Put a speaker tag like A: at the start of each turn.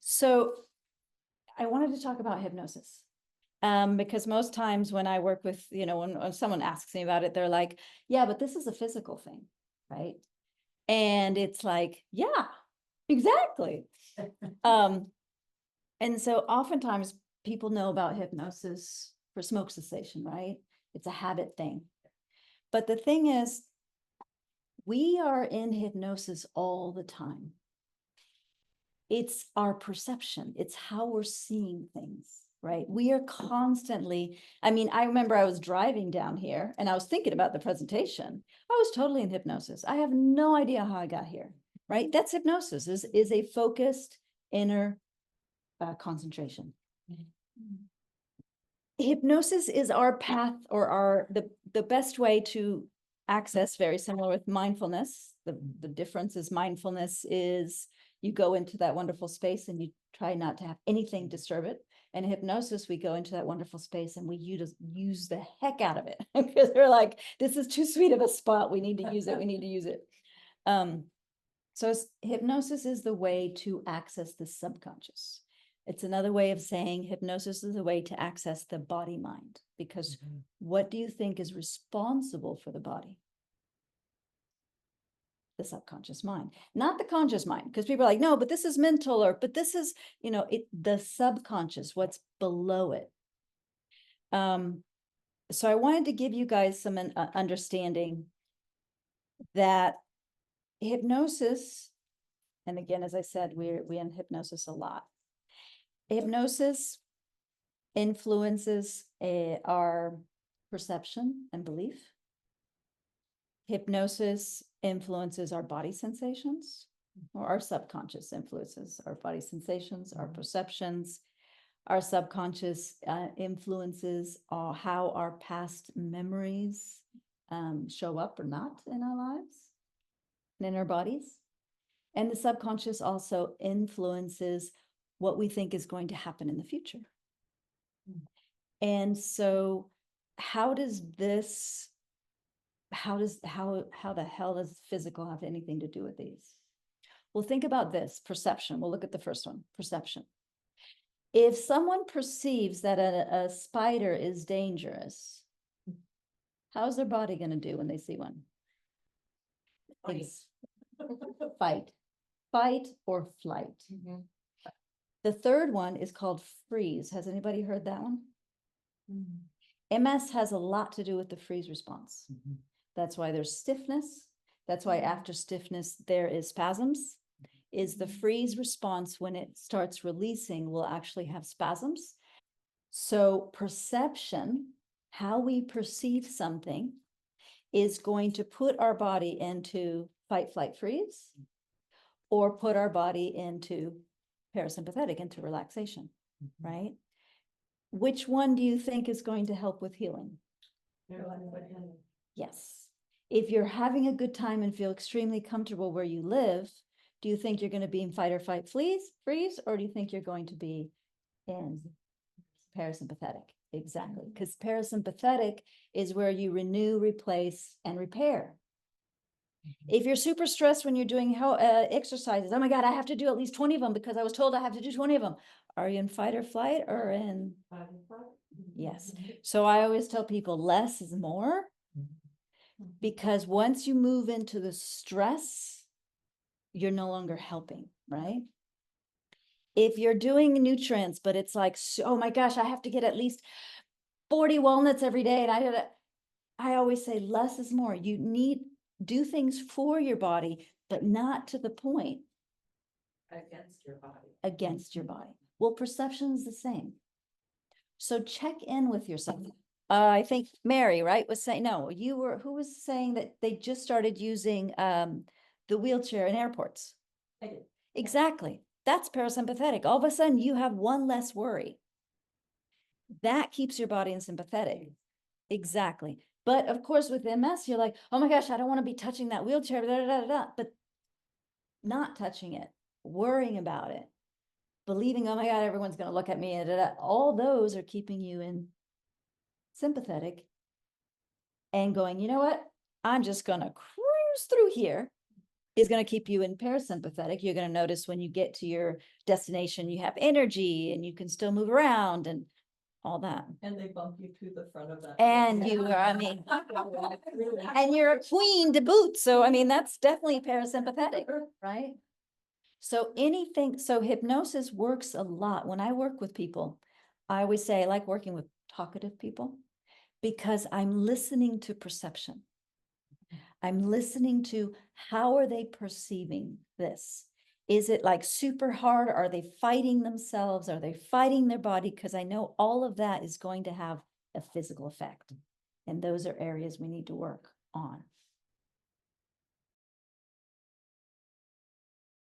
A: So I wanted to talk about hypnosis. Because most times when I work with, when someone asks me about it, they're like, yeah, but this is a physical thing, right? And it's like, yeah, exactly. And so oftentimes people know about hypnosis for smoke cessation, right? It's a habit thing. But the thing is, we are in hypnosis all the time. It's our perception. It's how we're seeing things, right? We are constantly, I remember I was driving down here and I was thinking about the presentation. I was totally in hypnosis. I have no idea how I got here, right? That's hypnosis, is a focused inner concentration. Hypnosis is our path, or the best way to access, very similar with mindfulness. The difference is mindfulness is you go into that wonderful space and you try not to have anything disturb it. And hypnosis, we go into that wonderful space and we use the heck out of it because we're like, this is too sweet of a spot. We need to use it. We need to use it. So hypnosis is the way to access the subconscious. It's another way of saying hypnosis is a way to access the body mind, because what do you think is responsible for the body? The subconscious mind, not the conscious mind, because people are like, no, but this is mental, but this is, the subconscious, what's below it. So I wanted to give you guys some understanding that hypnosis, and again, as I said, we're in hypnosis a lot. Hypnosis influences our perception and belief. Hypnosis influences our body sensations, or our subconscious influences our body sensations, our perceptions. Our subconscious influences how our past memories show up or not in our lives and in our bodies. And the subconscious also influences what we think is going to happen in the future. And so how the hell does physical have anything to do with these? Well, think about this, perception. We'll look at the first one, perception. If someone perceives that a spider is dangerous, how's their body going to do when they see one? Fight or flight. The third one is called freeze. Has anybody heard that one? MS has a lot to do with the freeze response. That's why there's stiffness. That's why after stiffness, there is spasms. Is the freeze response, when it starts releasing, will actually have spasms. So perception, how we perceive something, is going to put our body into fight, flight, freeze, or put our body into parasympathetic, into relaxation, right? Which one do you think is going to help with healing? Yes. If you're having a good time and feel extremely comfortable where you live, do you think you're going to be in fight or flight, freeze, or do you think you're going to be in parasympathetic? Exactly, because parasympathetic is where you renew, replace, and repair. If you're super stressed when you're doing exercises, oh my God, I have to do at least 20 of them because I was told I have to do 20 of them. Are you in fight or flight or in? Yes. So I always tell people less is more, because once you move into the stress, you're no longer helping, right? If you're doing nutrients, but it's like, oh my gosh, I have to get at least 40 walnuts every day. And I always say less is more. You do things for your body, but not to the point. Against your body. Well, perception is the same. So check in with yourself. I think Mary, right, was saying, no, who was saying that they just started using the wheelchair in airports?
B: I did.
A: Exactly. That's parasympathetic. All of a sudden you have one less worry. That keeps your body in sympathetic. Exactly. But of course with MS, you're like, oh my gosh, I don't want to be touching that wheelchair, but not touching it, worrying about it, believing, oh my God, everyone's going to look at me. All those are keeping you in sympathetic and going, you know what? I'm just going to cruise through here is going to keep you in parasympathetic. You're going to notice when you get to your destination, you have energy and you can still move around and all that.
B: And they bump you to the front of that.
A: And you are, I mean, and you're a queen to boot. So, I mean, that's definitely parasympathetic, right? So anything, so hypnosis works a lot. When I work with people, I always say I like working with talkative people because I'm listening to perception. I'm listening to how are they perceiving this? Is it like super hard? Are they fighting themselves? Are they fighting their body? Because I know all of that is going to have a physical effect. And those are areas we need to work on.